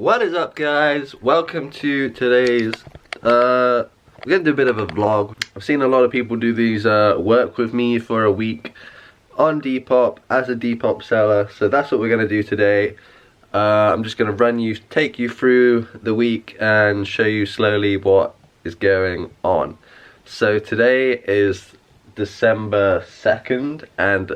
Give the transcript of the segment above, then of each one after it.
What is up, guys? Welcome to today's we're gonna do a bit of a vlog. I've seen a lot of people do these work with me for a week on Depop as a Depop seller, so that's what we're gonna do today. I'm just gonna take you through the week and show you slowly what is going on. So today is December 2nd, and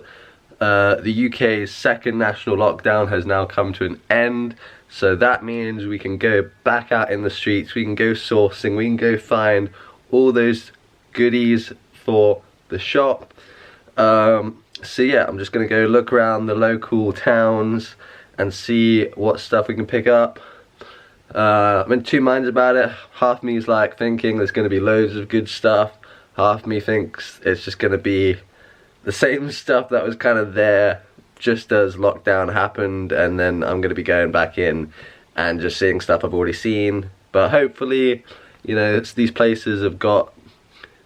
the UK's second national lockdown has now come to an end. So that means we can go back out in the streets, we can go sourcing, we can go find all those goodies for the shop. So yeah, I'm just gonna go look around the local towns and see what stuff we can pick up. I'm in two minds about it. Half me is like thinking there's gonna be loads of good stuff. Half me thinks it's just gonna be the same stuff that was kind of there just as lockdown happened, and then I'm going to be going back in and just seeing stuff I've already seen. But hopefully, you know, these places have got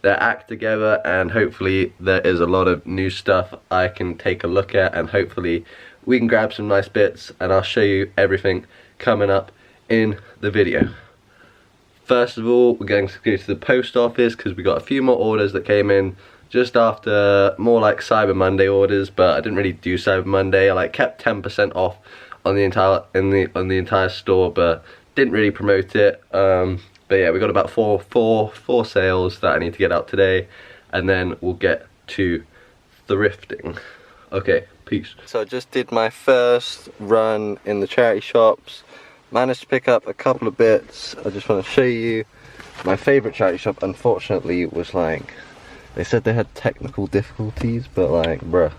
their act together, and hopefully there is a lot of new stuff I can take a look at, and hopefully we can grab some nice bits, and I'll show you everything coming up in the video. First of all, we're going to go to the post office because we got a few more orders that came in just after, more like Cyber Monday orders, but I didn't really do Cyber Monday. I like kept 10% off on the entire store, but didn't really promote it. But yeah, we got about four sales that I need to get out today, and then we'll get to thrifting. Okay, peace. So I just did my first run in the charity shops. Managed to pick up a couple of bits. I just want to show you. My favorite charity shop, unfortunately, was like, they said they had technical difficulties, but like, bruh.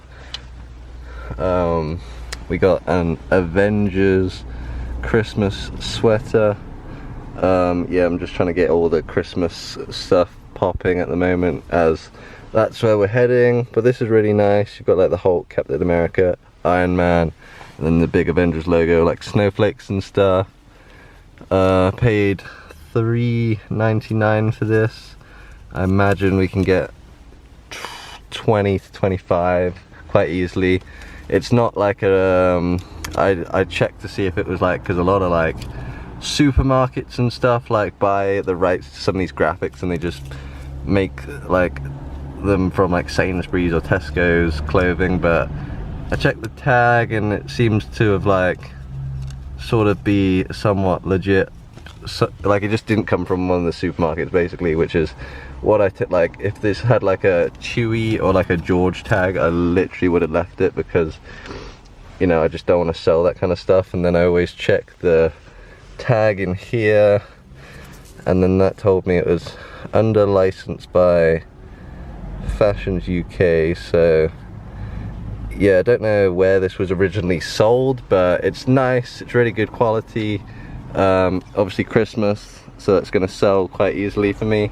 We got an Avengers Christmas sweater. Yeah, I'm just trying to get all the Christmas stuff popping at the moment, as that's where we're heading. But this is really nice. You've got like the Hulk, Captain America, Iron Man, and then the big Avengers logo, like snowflakes and stuff. Paid $3.99 for this. I imagine we can get 20 to 25 quite easily. It's not like a I checked to see if it was like, because a lot of like supermarkets and stuff like buy the rights to some of these graphics, and they just make like them from like Sainsbury's or Tesco's clothing. But I checked the tag and it seems to have like sort of be somewhat legit. So, like, it just didn't come from one of the supermarkets basically, which is what I like. If this had like a Chewy or like a George tag, I literally would have left it, because, you know, I just don't want to sell that kind of stuff. And then I always check the tag in here, and then that told me it was under license by Fashions UK. So yeah, I don't know where this was originally sold, but it's nice, it's really good quality. Obviously Christmas, so it's going to sell quite easily for me.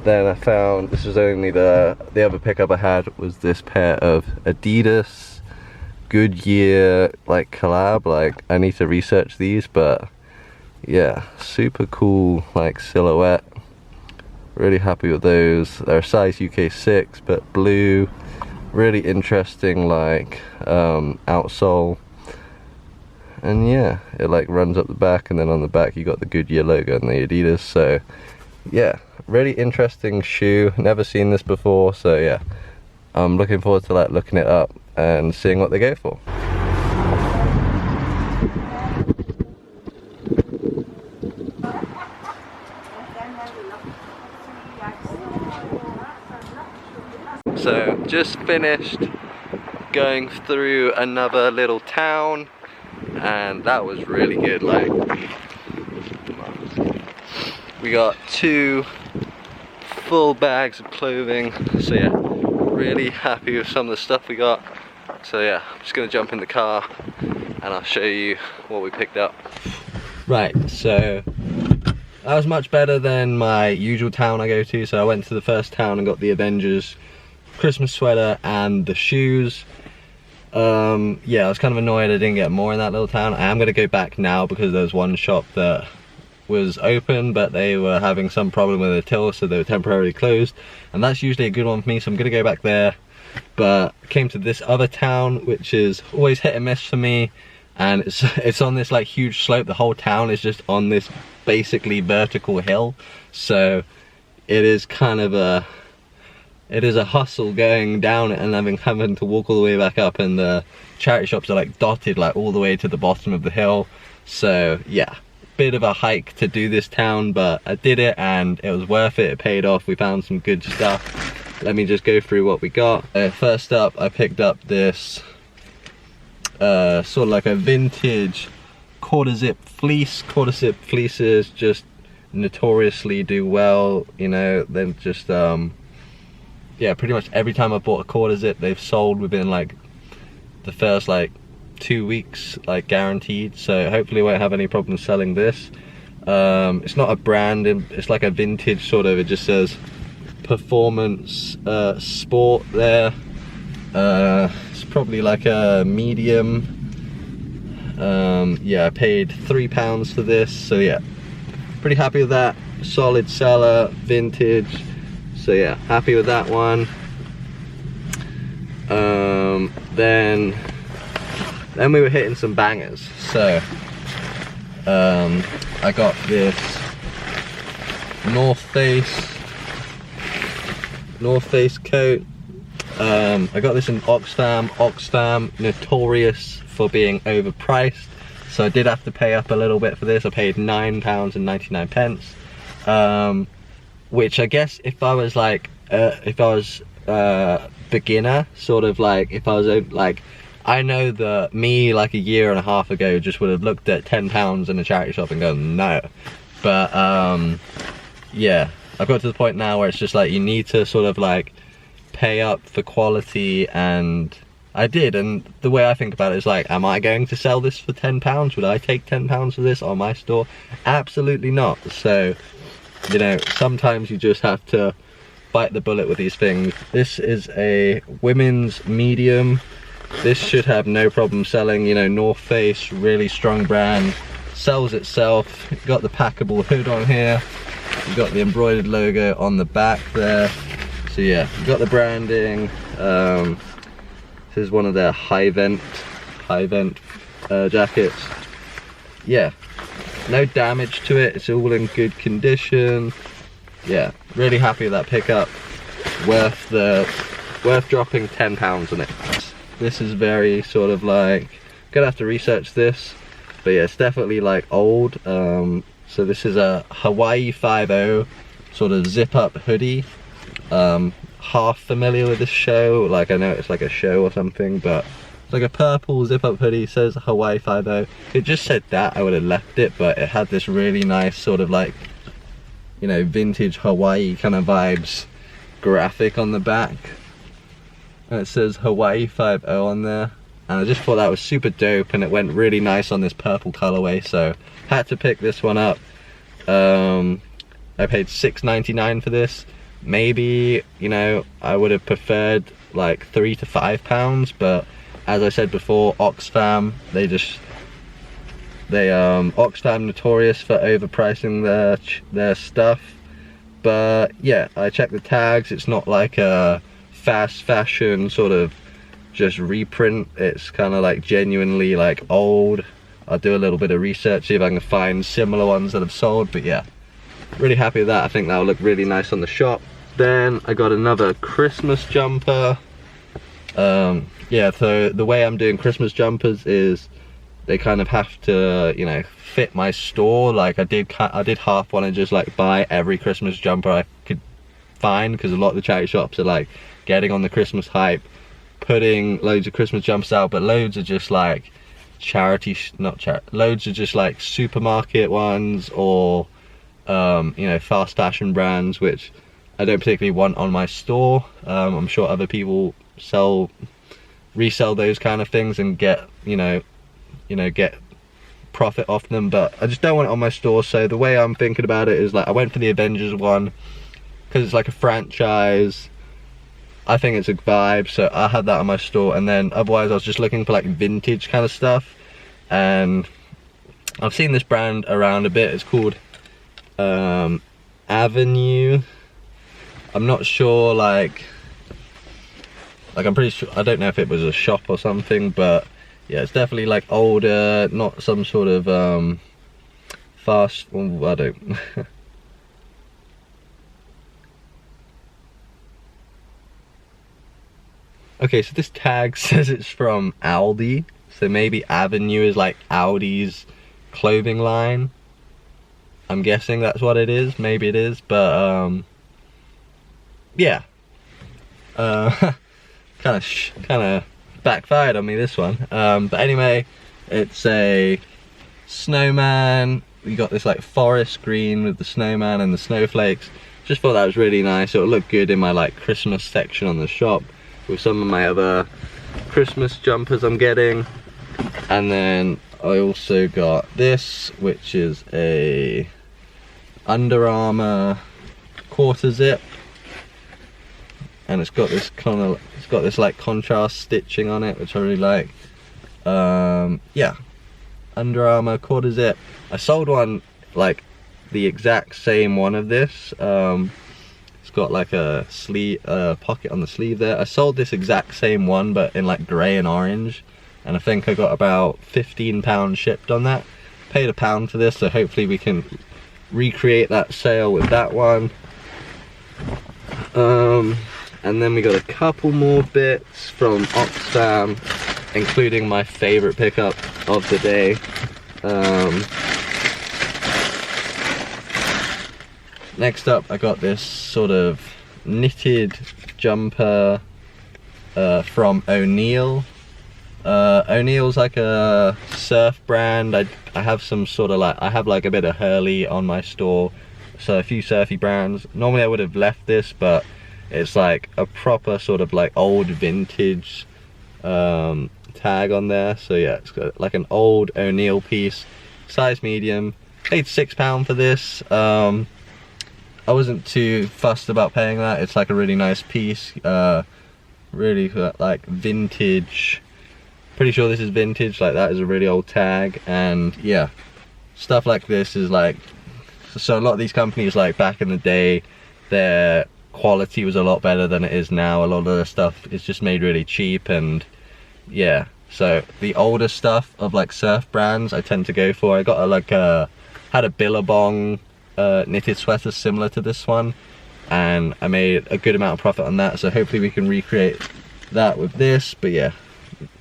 Then I found, this was only the other pickup I had, was this pair of Adidas Goodyear like collab. Like, I need to research these, but yeah, super cool like silhouette. Really happy with those. They're a size UK 6, but blue. Really interesting like outsole. And yeah, it like runs up the back, and then on the back you got the Goodyear logo and the Adidas. So yeah, really interesting shoe. Never seen this before, so yeah, I'm looking forward to like looking it up and seeing what they go for. So just finished going through another little town, and that was really good. Like, we got 2 full bags of clothing, so yeah, really happy with some of the stuff we got. So yeah, I'm just gonna jump in the car and I'll show you what we picked up. Right, so that was much better than my usual town I go to. So I went to the first town and got the Avengers Christmas sweater and the shoes. Yeah, I was kind of annoyed I didn't get more in that little town. I am going to go back now because there's one shop that was open, but they were having some problem with the till, so they were temporarily closed, and that's usually a good one for me, so I'm going to go back there. But came to this other town, which is always hit and miss for me. and it's on this like huge slope. The whole town is just on this basically vertical hill, so it is kind of a hustle going down it and having to walk all the way back up, and the charity shops are like dotted like all the way to the bottom of the hill. So yeah, bit of a hike to do this town, but I did it and it was worth it. It paid off. We found some good stuff. Let me just go through what we got. First up, I picked up this sort of like a vintage quarter zip fleece. Quarter zip fleeces just notoriously do well, you know. Then just yeah, pretty much every time I bought a quarter zip, they've sold within like the first like 2 weeks, like guaranteed. So hopefully I won't have any problems selling this. It's not a brand, it's like a vintage sort of, it just says performance sport there. It's probably like a medium. Yeah, I paid £3 for this, so yeah, pretty happy with that. Solid seller, vintage, so yeah, happy with that one. Then we were hitting some bangers. So I got this North Face coat. I got this in Oxfam. Oxfam notorious for being overpriced, so I did have to pay up a little bit for this. I paid £9.99, which I guess if I was like beginner, sort of like if I was like, I know that me like a year and a half ago just would have looked at £10 in a charity shop and gone no, but yeah, I've got to the point now where it's just like you need to sort of like pay up for quality, and I did. And the way I think about it is like, am I going to sell this for £10? Would I take £10 for this on my store? Absolutely not. So, you know, sometimes you just have to bite the bullet with these things. This is a women's medium. This should have no problem selling, you know. North Face, really strong brand, sells itself. Got the packable hood on here, you've got the embroidered logo on the back there. So yeah, you've got the branding. This is one of their high vent jackets. Yeah, no damage to it, it's all in good condition. Yeah, really happy with that pickup. Worth dropping £10 on it. This is very sort of like, gonna have to research this, but yeah, it's definitely like old. So this is a Hawaii 5.0 sort of zip up hoodie. Half familiar with this show, like I know it's like a show or something, but it's like a purple zip up hoodie, says Hawaii 5.0. If it just said that, I would have left it, but it had this really nice sort of like, you know, vintage Hawaii kind of vibes graphic on the back, and it says Hawaii 5.0 on there, and I just thought that was super dope, and it went really nice on this purple colorway, so had to pick this one up. I paid $6.99 for this. Maybe, you know, I would have preferred like £3 to £5, but as I said before, Oxfam, Oxfam notorious for overpricing their stuff. But yeah, I checked the tags. It's not like a fast fashion sort of just reprint. It's kind of like genuinely like old. I'll do a little bit of research, see if I can find similar ones that have sold, but yeah, really happy with that. I think that'll look really nice on the shop. Then I got another Christmas jumper. Yeah, so the way I'm doing Christmas jumpers is they kind of have to, you know, fit my store. Like I did half want to just like buy every Christmas jumper I could find, because a lot of the charity shops are like getting on the Christmas hype, putting loads of Christmas jumpers out, but loads are just like loads are just like supermarket ones, or you know, fast fashion brands, which I don't particularly want on my store. I'm sure other people resell those kind of things and get, you know, get profit off them, but I just don't want it on my store. So the way I'm thinking about it is like, I went for the Avengers one because it's like a franchise. I think it's a vibe, so I had that on my store. And then otherwise I was just looking for like vintage kind of stuff, and I've seen this brand around a bit. It's called Avenue. I'm not sure, like I'm pretty sure, I don't know if it was a shop or something, but yeah, it's definitely like older, not some sort of fast, well, I don't okay, so this tag says it's from Aldi, so maybe Avenue is like Audi's clothing line. I'm guessing that's what it is, maybe it is, but yeah, kind of backfired on me, this one. But anyway, it's a snowman. We got this like forest green with the snowman and the snowflakes. Just thought that was really nice. It'll look good in my like Christmas section on the shop with some of my other Christmas jumpers I'm getting. And then I also got this, which is a Under Armour quarter zip, and it's got this kind of, it's got this like contrast stitching on it, which I really like. Yeah, Under Armour quarter zip. I sold one like the exact same one of this. It's got like a sleeve pocket on the sleeve there. I sold this exact same one but in like grey and orange, and I think I got about £15 shipped on that. Paid £1 for this, so hopefully we can recreate that sale with that one. And then we got a couple more bits from Oxfam, including my favorite pickup of the day. Next up, I got this sort of knitted jumper from O'Neill. O'Neill's like a surf brand. I have some sort of like, I have like a bit of Hurley on my store, so a few surfy brands. Normally I would have left this, but it's like a proper sort of like old vintage tag on there. So yeah, it's got like an old O'Neill piece, size medium. Paid £6 for this. I wasn't too fussed about paying that. It's like a really nice piece, really like vintage. Pretty sure this is vintage, like that is a really old tag. And yeah, stuff like this is like, so a lot of these companies like back in the day, their quality was a lot better than it is now. A lot of the stuff is just made really cheap, and yeah, so the older stuff of like surf brands I tend to go for. I got a like had a Billabong knitted sweater similar to this one, and I made a good amount of profit on that, so hopefully we can recreate that with this. But yeah,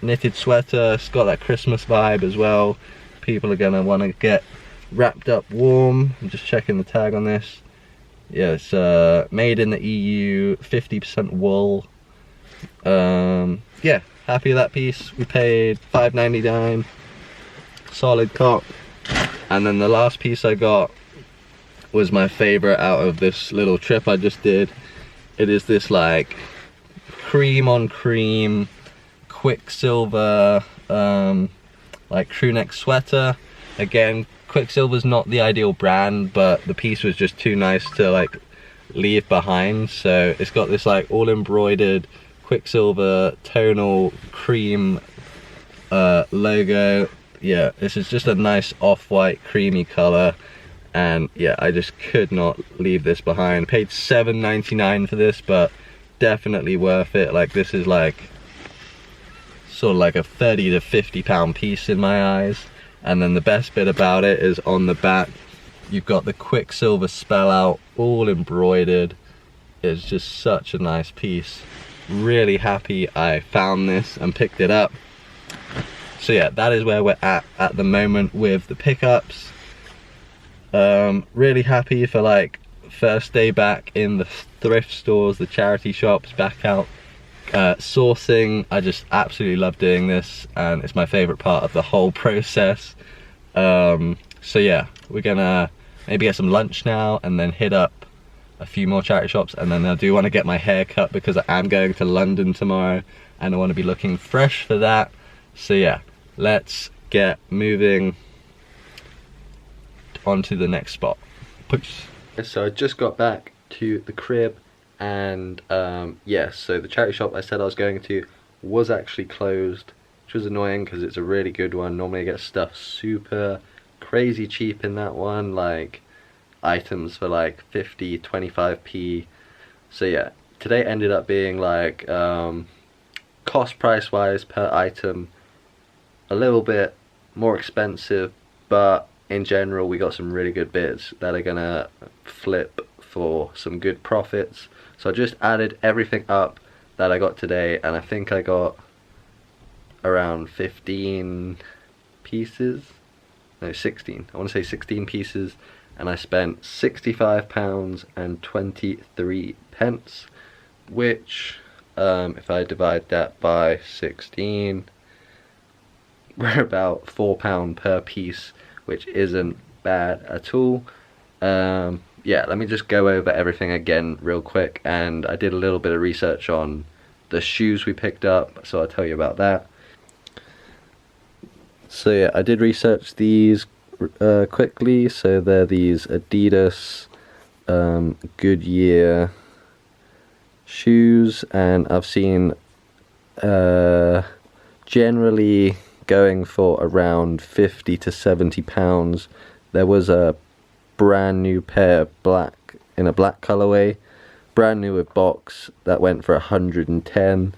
knitted sweater, it's got that Christmas vibe as well. People are gonna want to get wrapped up warm. I'm just checking the tag on this. Yeah, it's made in the EU, 50% wool. Yeah, happy with that piece. We paid $5.99, solid cop. And then the last piece I got was my favorite out of this little trip I just did. It is this like cream on cream Quicksilver like crew neck sweater. Again, Quicksilver's not the ideal brand, but the piece was just too nice to like leave behind. So it's got this like all embroidered Quicksilver tonal cream logo. Yeah, this is just a nice off-white creamy color, and yeah, I just could not leave this behind. Paid $7.99 for this, but definitely worth it. Like, this is like sort of like a 30 to 50 pound piece in my eyes. And then the best bit about it is on the back you've got the Quicksilver spell out, all embroidered. It's just such a nice piece. Really happy I found this and picked it up. So yeah, that is where we're at the moment with the pickups. Really happy for like first day back in the thrift stores, the charity shops, back out sourcing. I just absolutely love doing this, and it's my favorite part of the whole process. So yeah, we're gonna maybe get some lunch now and then hit up a few more charity shops, and then I do want to get my hair cut because I am going to London tomorrow and I want to be looking fresh for that. So yeah, let's get moving on to the next spot. Peace. So I just got back to the crib, and yes, so the charity shop I said I was going to was actually closed, which was annoying because it's a really good one. Normally I get stuff super crazy cheap in that one, like items for like 50, 25p. So yeah, today ended up being like cost price wise per item a little bit more expensive, but in general we got some really good bits that are gonna flip for some good profits. So I just added everything up that I got today, and I think I got around 15 pieces, no 16, I want to say 16 pieces, and I spent £65 and 23 pence, which if I divide that by 16, we're about £4 per piece, which isn't bad at all. Yeah, let me just go over everything again real quick, and I did a little bit of research on the shoes we picked up, so I'll tell you about that. So yeah, I did research these quickly. So they're these Adidas Goodyear shoes, and I've seen generally going for around £50 to £70. There was a brand new pair in a black colorway, brand new with box, that went for 110.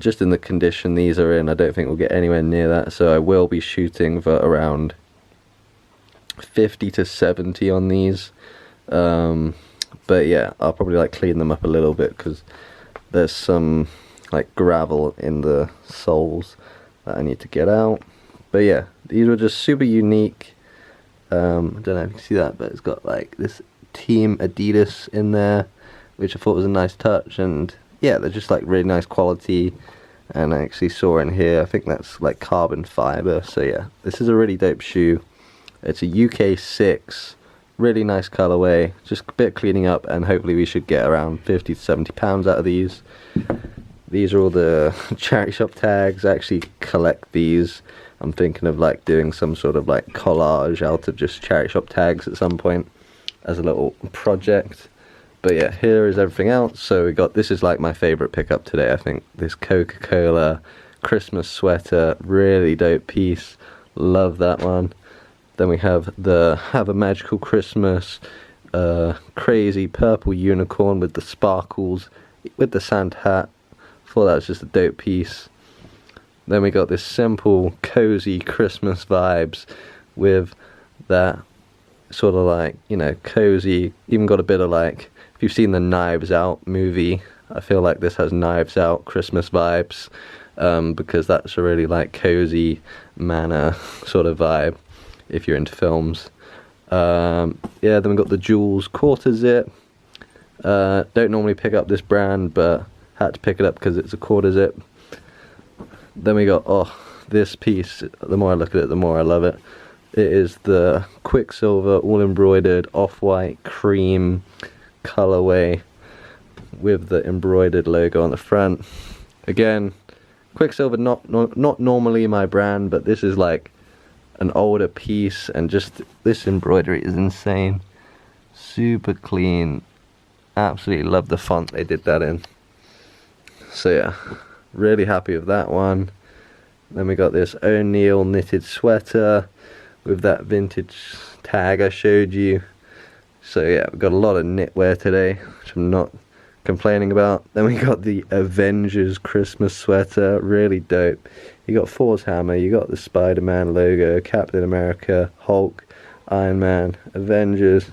Just in the condition these are in, I don't think we'll get anywhere near that, so I will be shooting for around 50 to 70 on these. But yeah, I'll probably like clean them up a little bit because there's some like gravel in the soles that I need to get out. But yeah, these were just super unique. I don't know if you can see that, but it's got like this Team Adidas in there, which I thought was a nice touch. And yeah, they're just like really nice quality, and I actually saw in here, I think that's like carbon fiber. So yeah, this is a really dope shoe. It's a UK 6, really nice colorway, just a bit of cleaning up, and hopefully we should get around 50 to 70 pounds out of these. These are all the charity shop tags. I actually collect these. I'm thinking of like doing some sort of like collage out of just charity shop tags at some point as a little project. But yeah, here is everything else. So we got, this is like my favorite pickup today, I think. This Coca-Cola Christmas sweater, really dope piece. Love that one. Then we have the Have a Magical Christmas, crazy purple unicorn with the sparkles, with the Santa hat. Thought that was just a dope piece. Then we got this simple, cozy Christmas vibes with that sort of like, you know, cozy, even got a bit of like, if you've seen the Knives Out movie, I feel like this has Knives Out Christmas vibes, because that's a really like cozy manner sort of vibe if you're into films. Yeah, then we got the Jules quarter zip. Don't normally pick up this brand, but had to pick it up because it's a quarter zip. Then we got, oh, this piece, the more I look at it, the more I love it. It is the Quicksilver all embroidered off-white cream colorway with the embroidered logo on the front. Again, Quicksilver not normally my brand, but this is like an older piece, and just this embroidery is insane. Super clean. Absolutely love the font they did that in. So yeah, really happy with that one. Then we got this O'Neill knitted sweater with that vintage tag I showed you. So yeah, we've got a lot of knitwear today, which I'm not complaining about. Then we got the Avengers Christmas sweater, really dope. You got Thor's hammer, you got the Spider-Man logo, Captain America, Hulk, Iron Man, Avengers.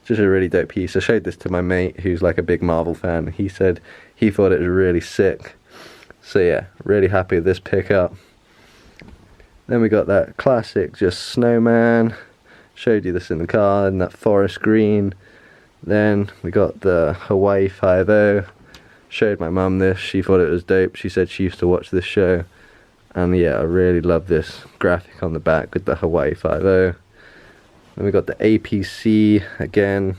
Just a really dope piece. I showed this to my mate who's like a big Marvel fan. He said he thought it was really sick. So yeah, really happy with this pickup. Then we got that classic just snowman. Showed you this in the car in that forest green. Then we got the Hawaii 5-0. Showed my mum this. She thought it was dope. She said she used to watch this show. And yeah, I really love this graphic on the back with the Hawaii 5-0. Then we got the APC again.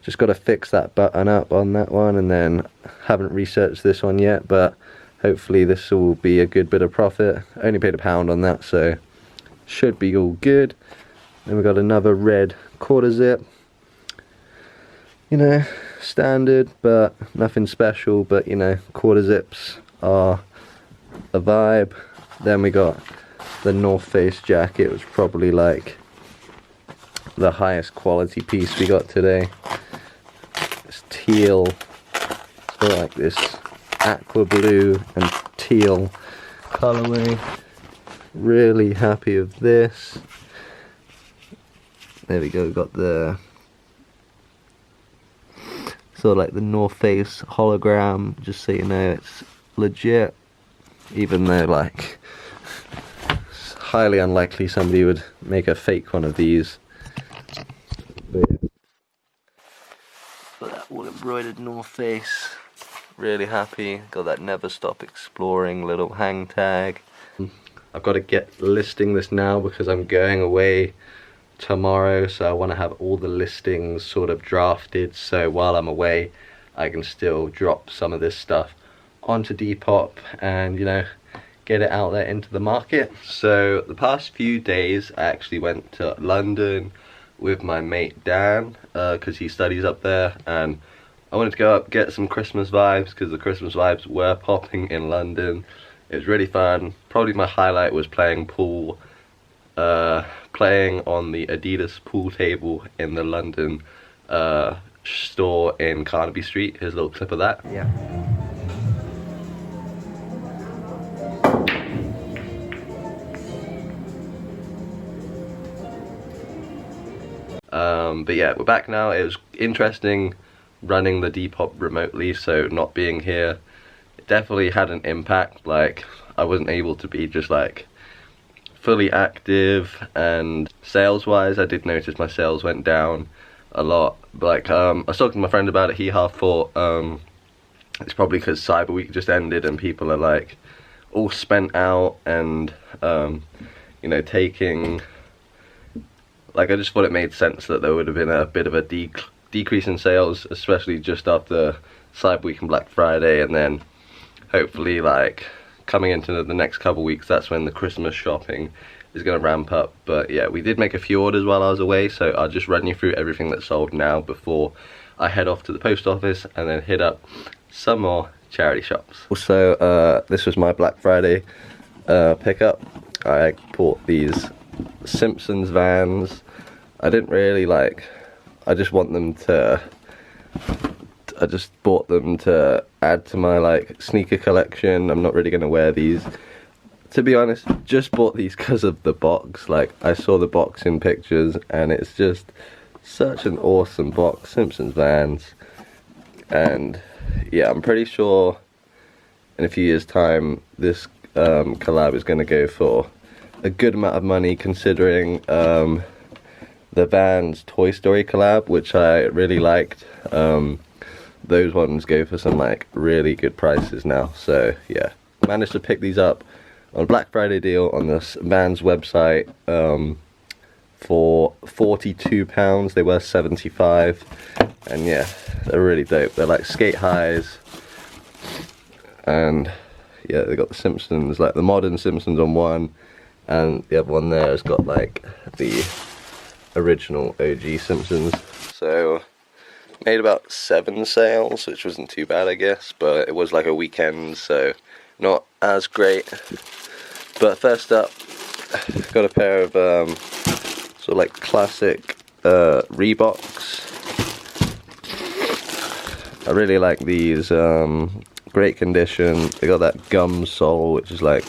Just got to fix that button up on that one, and then haven't researched this one yet, but hopefully this will be a good bit of profit. I only paid £1 on that, so should be all good. Then we got another red quarter zip. You know, standard, but nothing special, but you know, quarter zips are a vibe. Then we got the North Face jacket, which was probably like the highest quality piece we got today. It's teal, so like this aqua blue and teal colorway. really happy with this. There we go, got the sort of like the North Face hologram, just so you know it's legit, even though like it's highly unlikely somebody would make a fake one of these. But yeah. Got that all embroidered North Face, really happy. Got that never stop exploring little hang tag. I've got to get listing this now because I'm going away tomorrow, so I want to have all the listings sort of drafted, so while I'm away I can still drop some of this stuff onto Depop and, you know, get it out there into the market. So the past few days I actually went to London with my mate Dan, because he studies up there, and I wanted to go up, get some Christmas vibes, because the Christmas vibes were popping in London. It was really fun. Probably my highlight was playing pool, playing on the Adidas pool table in the London store in Carnaby Street. Here's a little clip of that. Yeah. But yeah, we're back now. It was interesting running the Depop remotely, so not being here, it definitely had an impact. Like, I wasn't able to be just like fully active, and sales wise I did notice my sales went down a lot. Like, I was talking to my friend about it. He half thought it's probably because Cyber Week just ended and people are like all spent out and you know, taking, like, I just thought it made sense that there would have been a bit of a decrease in sales, especially just after Cyber Week and Black Friday, and then hopefully like coming into the next couple weeks, that's when the Christmas shopping is going to ramp up. But yeah, we did make a few orders while I was away, so I'll just run you through everything that's sold now before I head off to the post office and then hit up some more charity shops. Also, this was my Black Friday pickup. I bought these Simpsons Vans. I didn't really like, I just want them to, I just bought them to add to my like sneaker collection. I'm not really going to wear these, to be honest. Just bought these because of the box. Like, I saw the box in pictures and it's just such an awesome box. Simpsons Vans. And yeah, I'm pretty sure in a few years time this collab is going to go for a good amount of money, considering the Vans Toy Story collab, which I really liked. Those ones go for some like really good prices now. So yeah, managed to pick these up on a Black Friday deal on this Vans website for £42. They were 75, and yeah, they're really dope. They're like skate highs, and yeah, they got the Simpsons, like the modern Simpsons on one, and the other one there has got like the original OG Simpsons. So made about 7 sales, which wasn't too bad, I guess, but it was like a weekend, so not as great. But first up, got a pair of sort of like classic Reeboks. I really like these, great condition. They got that gum sole, which is like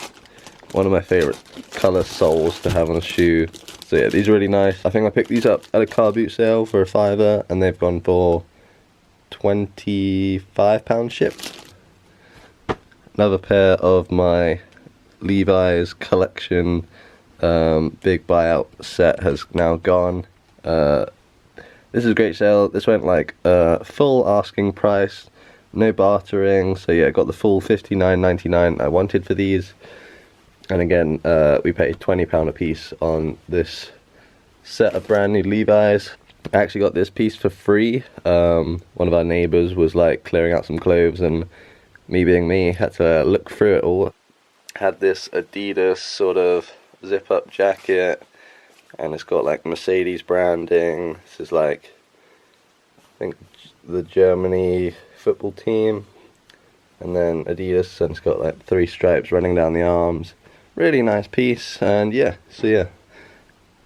one of my favorite color soles to have on a shoe. So yeah, these are really nice. I think I picked these up at a car boot sale for a £5, and they've gone for £25 shipped. Another pair of my Levi's collection big buyout set has now gone. This is a great sale. This went like full asking price, no bartering. So yeah, got the full $59.99 I wanted for these. And again, we paid £20 a piece on this set of brand new Levi's. I actually got this piece for free. One of our neighbours was like clearing out some clothes, and me being me, had to look through it all. Had this Adidas sort of zip up jacket, and it's got like Mercedes branding. This is like, I think, the Germany football team, and then Adidas, and it's got like 3 stripes running down the arms. Really nice piece. And yeah, so yeah,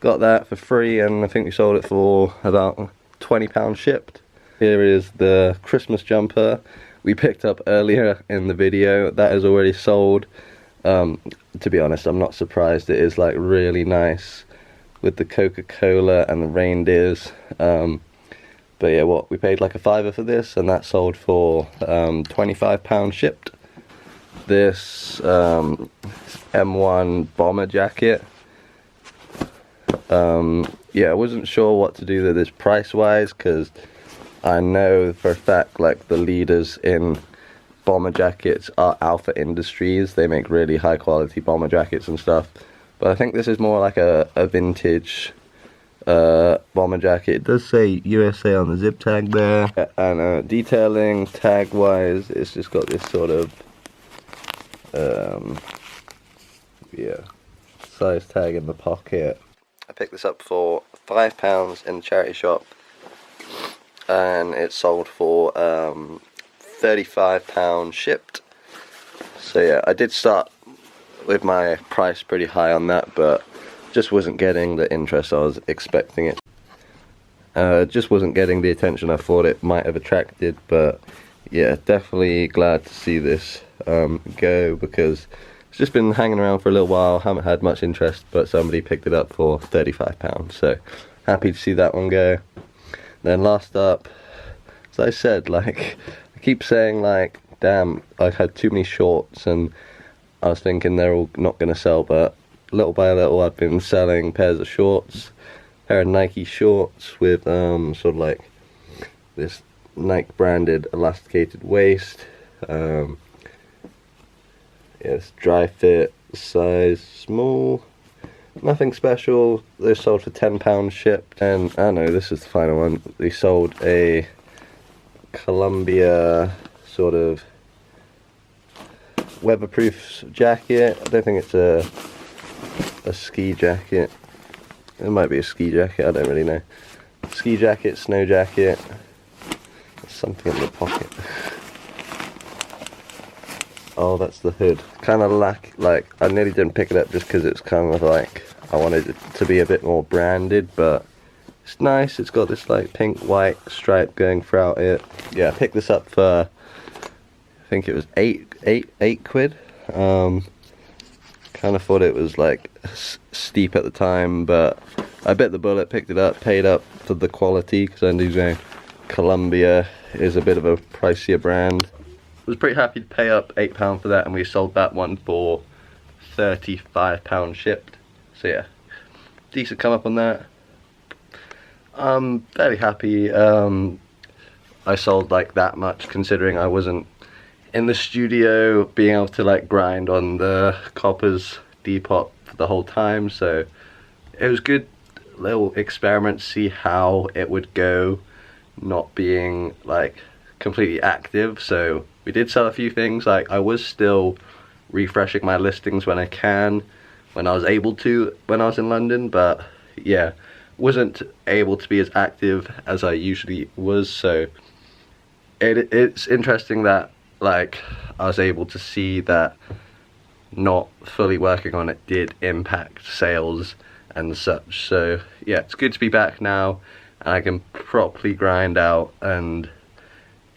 got that for free, and I think we sold it for about £20 shipped. Here is the Christmas jumper we picked up earlier in the video. That is already sold. To be honest, I'm not surprised. It is like really nice with the Coca-Cola and the reindeers. But yeah, we paid like a £5 for this, and that sold for £25 shipped. This M1 bomber jacket. Yeah, I wasn't sure what to do with this price wise, because I know for a fact like the leaders in bomber jackets are Alpha Industries. They make really high quality bomber jackets and stuff, but I think this is more like a vintage bomber jacket. It does say USA on the zip tag there, and detailing tag wise, it's just got this sort of yeah, size tag in the pocket. I picked this up for £5 in the charity shop, and it sold for £35 shipped. So yeah, I did start with my price pretty high on that, but just wasn't getting the interest I was expecting it. Just wasn't getting the attention I thought it might have attracted. But yeah, definitely glad to see this go, because it's just been hanging around for a little while, haven't had much interest, but somebody picked it up for £35, so happy to see that one go. Then last up, as I said, like, I keep saying like, damn, I've had too many shorts, and I was thinking they're all not going to sell, but little by little I've been selling pairs of shorts, pair of Nike shorts with sort of like this Nike branded elasticated waist. Yes, dry fit, size small, nothing special. They sold for £10 shipped. And I know this is the final one. They sold a Columbia sort of weatherproof jacket. I don't think it's a ski jacket. It might be a ski jacket, I don't really know. Ski jacket, snow jacket. There's something in the pocket. Oh, that's the hood. Kind of like, I nearly didn't pick it up just because it's kind of like, I wanted it to be a bit more branded, but it's nice. It's got this like pink white stripe going throughout it. Yeah, I picked this up for, I think it was eight quid. Kind of thought it was like steep at the time, but I bit the bullet, picked it up, paid up for the quality, because I knew Columbia is a bit of a pricier brand. Was pretty happy to pay up £8 for that, and we sold that one for £35 shipped. So yeah, decent come up on that. I'm fairly happy I sold like that much, considering I wasn't in the studio being able to like grind on the coppers DEPOP for the whole time. So it was good little experiment to see how it would go not being like completely active. So we did sell a few things. Like, I was still refreshing my listings when I was able to when I was in London, but yeah, wasn't able to be as active as I usually was. So it's interesting that like I was able to see that not fully working on it did impact sales and such. So yeah, it's good to be back now, and I can properly grind out and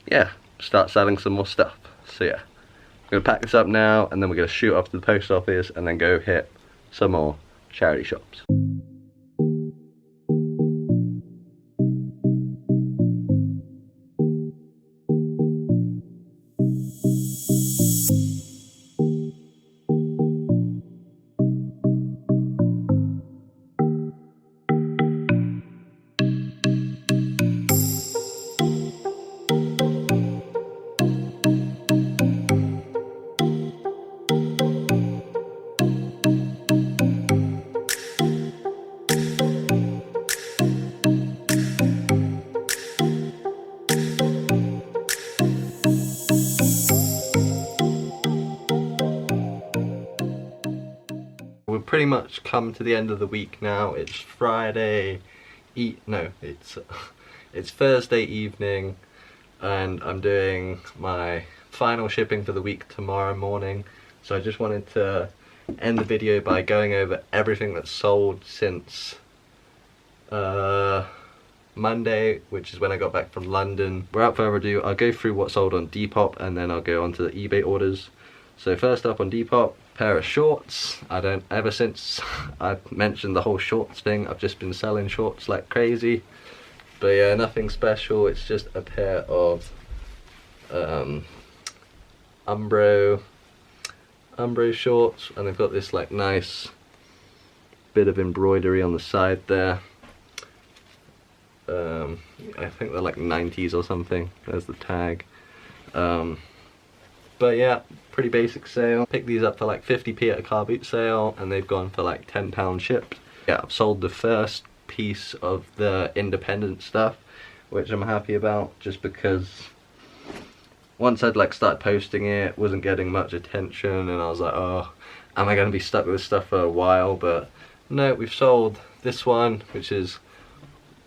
yeah, start selling some more stuff. So yeah, I'm gonna pack this up now, and then we're gonna shoot off to the post office and then go hit some more charity shops. We've pretty much come to the end of the week now. It's Friday, it's Thursday evening, and I'm doing my final shipping for the week tomorrow morning. So I just wanted to end the video by going over everything that's sold since Monday, which is when I got back from London. Without further ado, I'll go through what sold on Depop, and then I'll go on to the eBay orders. So first up on Depop, pair of shorts. Ever since I mentioned the whole shorts thing, I've just been selling shorts like crazy. But yeah, nothing special. It's just a pair of Umbro shorts, and they've got this like nice bit of embroidery on the side there. I think they're like 90s or something. There's the tag. But yeah, pretty basic sale. Picked these up for like 50p at a car boot sale, and they've gone for like £10 shipped. Yeah, I've sold the first piece of the independent stuff, which I'm happy about, just because once I'd like started posting it, wasn't getting much attention, and I was like, oh, am I going to be stuck with this stuff for a while? But no, we've sold this one, which is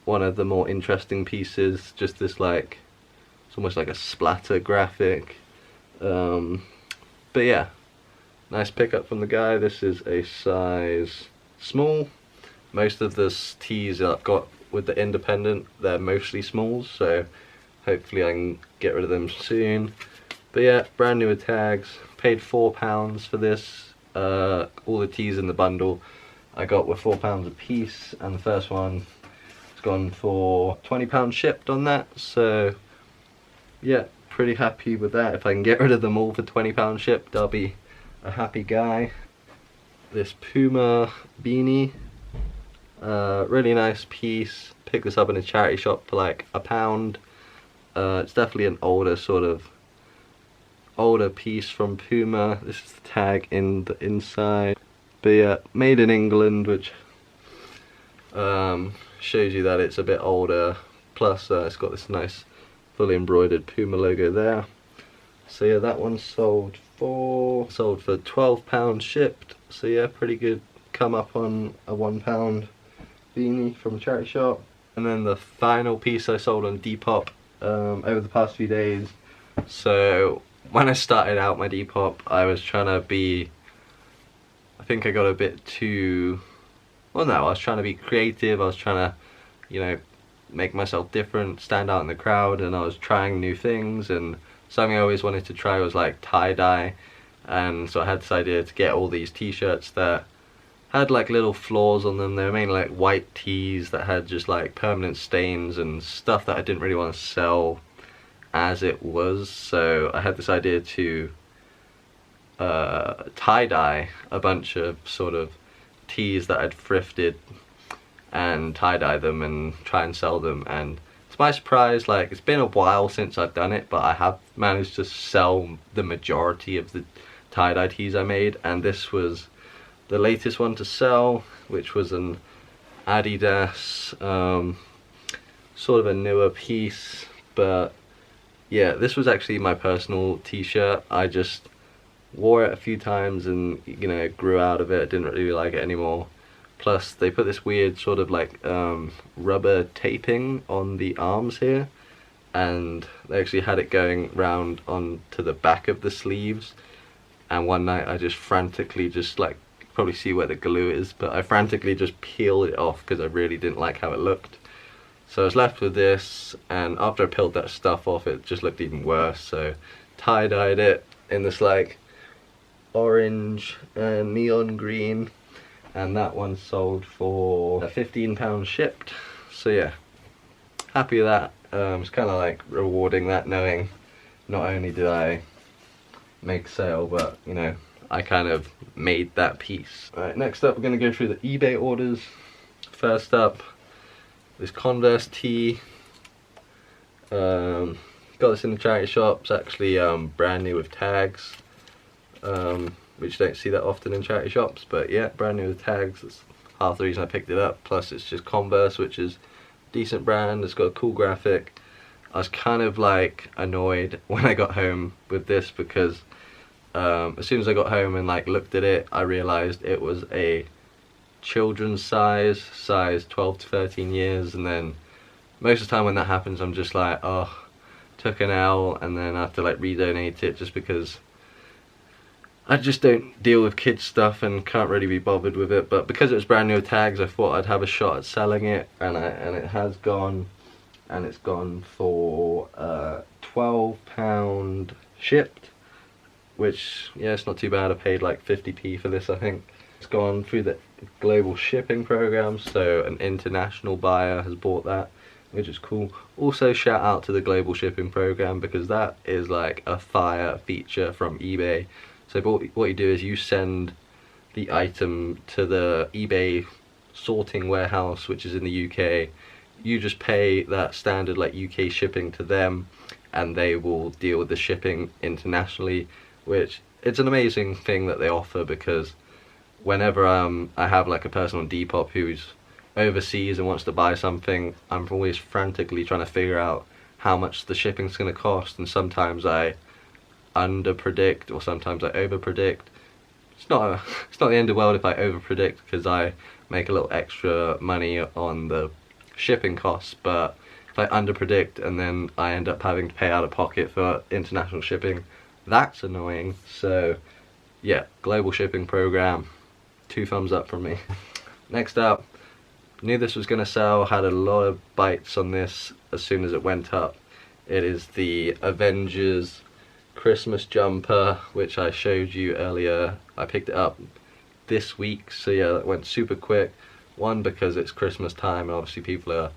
one of the more interesting pieces. Just this like, it's almost like a splatter graphic. But yeah, nice pickup from the guy. This is a size small. Most of the tees I've got with the independent, they're mostly smalls, so hopefully I can get rid of them soon. But yeah, brand new with tags. Paid £4 for this. All the tees in the bundle I got were £4 a piece, and the first one has gone for £20 shipped on that. So yeah, pretty happy with that. If I can get rid of them all for £20 shipped, I'll be a happy guy. This Puma beanie, really nice piece. Picked this up in a charity shop for like £1. It's definitely an older piece from Puma. This is the tag in the inside. But yeah, made in England, which shows you that it's a bit older. Plus it's got this nice fully embroidered Puma logo there. So yeah, that one sold for £12 shipped. So yeah, pretty good come up on a £1 beanie from a charity shop. And then the final piece I sold on Depop over the past few days. So when I started out my Depop, I was trying to be, I think I got a bit too, well no, I was trying to be creative. I was trying to, you know, make myself different, stand out in the crowd, and I was trying new things. And something I always wanted to try was like tie-dye, and so I had this idea to get all these t-shirts that had like little flaws on them. They were mainly like white tees that had just like permanent stains and stuff that I didn't really want to sell as it was. So I had this idea to tie-dye a bunch of sort of tees that I'd thrifted and tie-dye them and try and sell them. And to my surprise, like, it's been a while since I've done it, but I have managed to sell the majority of the tie-dye tees I made. And this was the latest one to sell, which was an Adidas, sort of a newer piece. But yeah, this was actually my personal t-shirt. I just wore it a few times and, you know, grew out of it. I didn't really like it anymore. Plus they put this weird sort of like rubber taping on the arms here, and they actually had it going round onto the back of the sleeves. And one night I just frantically, just like, you can probably see where the glue is, but I frantically just peeled it off because I really didn't like how it looked. So I was left with this, and after I peeled that stuff off, it just looked even worse. So tie-dyed it in this like orange and neon green, and that one sold for £15 shipped. So yeah, happy with that. It's kind of like rewarding that, knowing not only did I make sale, but you know, I kind of made that piece. Alright, next up we're going to go through the eBay orders. First up, this Converse tee. Got this in the charity shop. It's actually brand new with tags, which you don't see that often in charity shops. But yeah, brand new with tags. That's half the reason I picked it up. Plus it's just Converse, which is a decent brand. It's got a cool graphic. I was kind of like annoyed when I got home with this because as soon as I got home and like looked at it, I realized it was a children's size 12 to 13 years. And then most of the time when that happens, I'm just like, oh, took an L, and then I have to like redonate it just because I just don't deal with kids stuff and can't really be bothered with it. But because it was brand new tags, I thought I'd have a shot at selling it, and it has gone, and it's gone for £12 shipped. which, yeah, it's not too bad. I paid like 50p for this, I think. It's gone through the global shipping program, so an international buyer has bought that, which is cool. Also, shout out to the global shipping program, because that is like a fire feature from eBay. So what you do is you send the item to the eBay sorting warehouse, which is in the UK. You just pay that standard like UK shipping to them, and they will deal with the shipping internationally, which it's an amazing thing that they offer, because whenever I have like a person on Depop who's overseas and wants to buy something, I'm always frantically trying to figure out how much the shipping's going to cost, and sometimes I under predict or sometimes I over predict. It's not the end of the world if I over predict, because I make a little extra money on the shipping costs, but if I under predict and then I end up having to pay out of pocket for international shipping, that's annoying. So yeah, global shipping program, 2 thumbs up from me. Next up, knew this was gonna sell, had a lot of bites on this as soon as it went up. It is the Avengers Christmas jumper, which I showed you earlier. I picked it up this week, so yeah, that went super quick. One, because it's Christmas time and obviously people are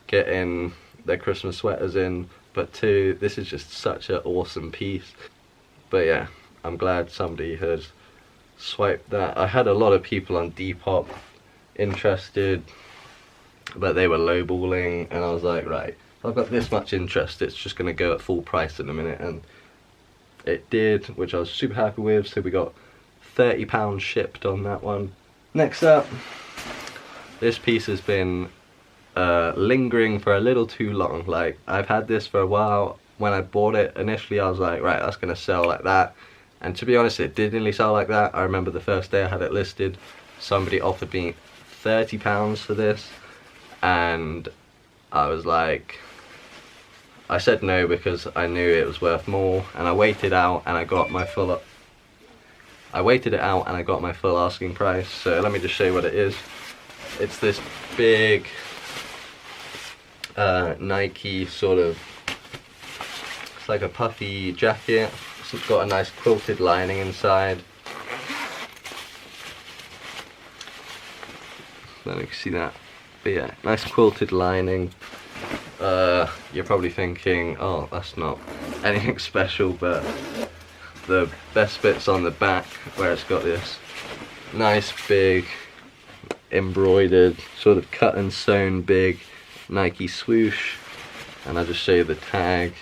getting their Christmas sweaters in, but two, this is just such an awesome piece. But yeah, I'm glad somebody has swiped that. I had a lot of people on Depop interested, but they were lowballing, and I was like, right, I've got this much interest, it's just gonna go at full price in a minute, and it did, which I was super happy with. So we got £30 shipped on that one. Next up, this piece has been lingering for a little too long. Like, I've had this for a while. When I bought it initially, I was like, right, that's gonna sell like that, and to be honest, it did nearly sell like that. I remember the first day I had it listed, somebody offered me £30 for this, and I was like, I said no because I knew it was worth more, and I waited out and I got my full asking price. So let me just show you what it is. It's this big Nike sort of, it's like a puffy jacket. It's got a nice quilted lining inside. I don't know if you can see that, but yeah, nice quilted lining. You're probably thinking, oh, that's not anything special, but the best bit's on the back, where it's got this nice big embroidered, sort of cut and sewn big Nike swoosh, and I'll just show you the tag.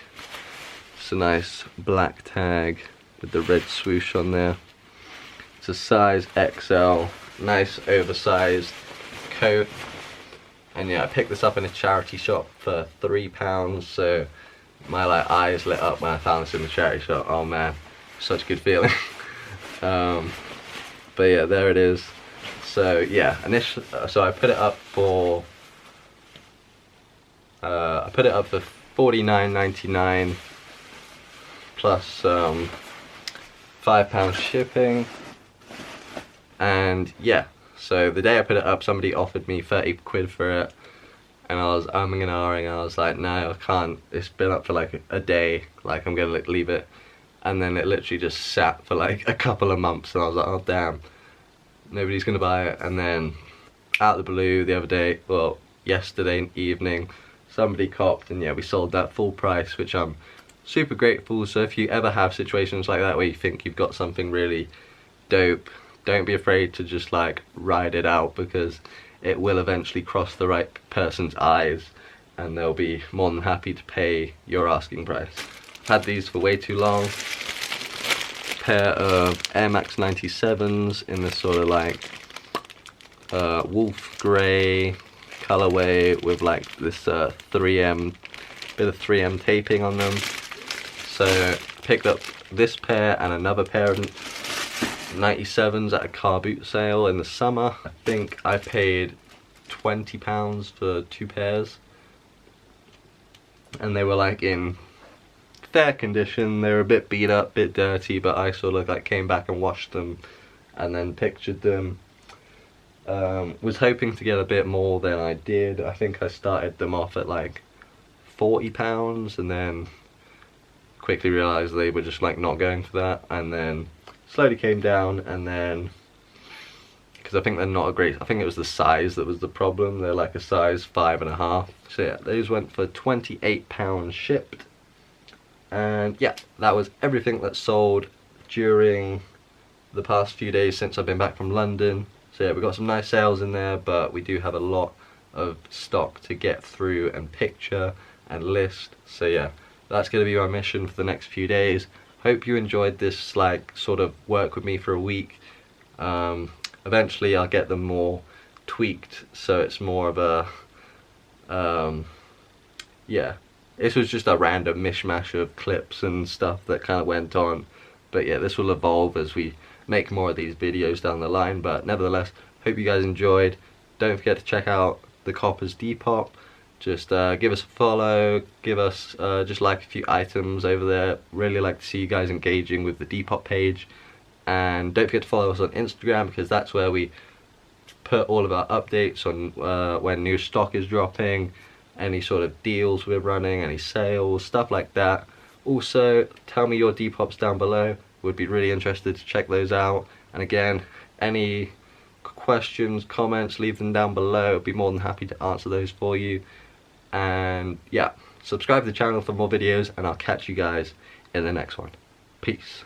It's a nice black tag with the red swoosh on there. It's a size XL, nice oversized coat. And yeah, I picked this up in a charity shop for £3, so my like eyes lit up when I found this in the charity shop. Oh man, such a good feeling. But yeah, there it is. So yeah, initially, so I put it up for £49.99 plus £5 shipping, and yeah. So the day I put it up, somebody offered me 30 quid for it, and I was umming and ahhing. I was like, no, I can't. It's been up for like a day. Like, I'm gonna leave it. And then it literally just sat for like a couple of months, and I was like, oh damn, nobody's gonna buy it. And then out of the blue, the other day, well, yesterday evening, somebody copped, and yeah, we sold that full price, which I'm super grateful. So if you ever have situations like that where you think you've got something really dope, don't be afraid to just like ride it out, because it will eventually cross the right person's eyes and they'll be more than happy to pay your asking price. I've had these for way too long. Pair of Air Max 97s in this sort of like wolf grey colorway with like this 3M, bit of 3M taping on them. So picked up this pair and another pair of 97s at a car boot sale in the summer. I think I paid £20 for 2 pairs, and they were like in fair condition. They were a bit beat up, bit dirty, but I sort of like came back and washed them and then pictured them. Was hoping to get a bit more than I did. I think I started them off at like £40, and then quickly realised they were just like not going for that, and then slowly came down, and then because I think they're not a great, I think it was the size that was the problem. They're like a size 5.5. So yeah, those went for £28 shipped. And yeah, that was everything that sold during the past few days since I've been back from London. So yeah, we got some nice sales in there, but we do have a lot of stock to get through and picture and list. So yeah, that's going to be our mission for the next few days. Hope you enjoyed this like sort of work with me for a week. Eventually I'll get them more tweaked so it's more of a yeah, this was just a random mishmash of clips and stuff that kind of went on, but yeah, this will evolve as we make more of these videos down the line. But nevertheless, hope you guys enjoyed. Don't forget to check out the Coppers Depop. Just give us a follow, give us just like a few items over there. Really like to see you guys engaging with the Depop page. And don't forget to follow us on Instagram, because that's where we put all of our updates on when new stock is dropping, any sort of deals we're running, any sales, stuff like that. Also, tell me your Depops down below. Would be really interested to check those out. And again, any questions, comments, leave them down below. I'd be more than happy to answer those for you. And yeah, subscribe to the channel for more videos, and I'll catch you guys in the next one. Peace.